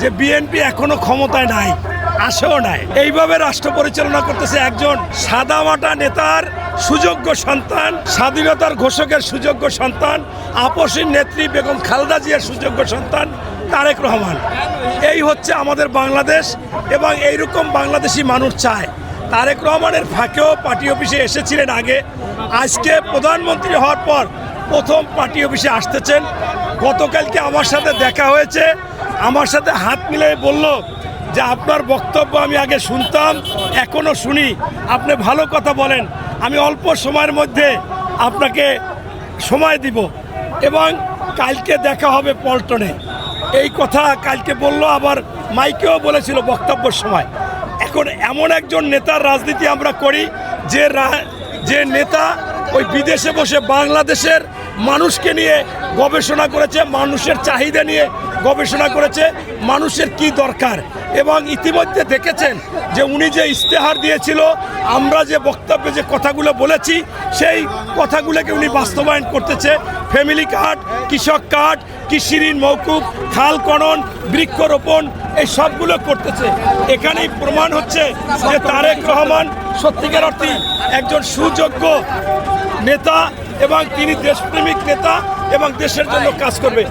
যে বিএনপি এখনো ক্ষমতায় নাই, আসেও নাই। এইভাবে রাষ্ট্র পরিচালনা করতেছে একজন সাদামাটা নেতার সুযোগ্য সন্তান, স্বাধীনতার ঘোষকের সুযোগ্য সন্তান, আপসীর নেত্রী বেগম খালেদা জিয়ার সুযোগ্য সন্তান তারেক রহমান। এই হচ্ছে আমাদের বাংলাদেশ এবং এইরকম বাংলাদেশি মানুষ চায়। তারেক রহমানের ফাঁকেও পার্টি অফিসে এসেছিলেন আগে, আজকে প্রধানমন্ত্রী হওয়ার পর প্রথম পার্টি অফিসে আসতেছেন। গতকালকে আমার সাথে দেখা হয়েছে, আমার সাথে হাত মিলিয়ে বলল যে আপনার বক্তব্য আমি আগে শুনতাম, এখনও শুনি, আপনি ভালো কথা বলেন, আমি অল্প সময়ের মধ্যে আপনাকে সময় দিব এবং কালকে দেখা হবে পল্টনে। এই কথা কালকে বলল, আবার মাইকেও বলেছিল বক্তব্যের সময়। এখন এমন একজন নেতার রাজনীতি আমরা করি যে নেতা ওই বিদেশে বসে বাংলাদেশের মানুষকে নিয়ে গবেষণা করেছে, মানুষের চাহিদা নিয়ে গবেষণা করেছে, মানুষের কি দরকার। এবং ইতিমধ্যে দেখেছেন যে উনি যে ইস্তেহার দিয়েছিল, আমরা যে বক্তব্যে যে কথাগুলো বলেছি সেই কথাগুলোকে উনি বাস্তবায়ন করতেছে। ফ্যামিলি কার্ড, কৃষক কার্ড, কৃষি ঋণ মওকুফ, খাল খনন, বৃক্ষরোপণ, এই সবগুলো করতেছে। এখানেই প্রমাণ হচ্ছে যে তারেক রহমান সত্যিকার অর্থে একজন সুযোগ্য নেতা এবং তিনি দেশপ্রেমিক নেতা এবং দেশের জন্য কাজ করবে।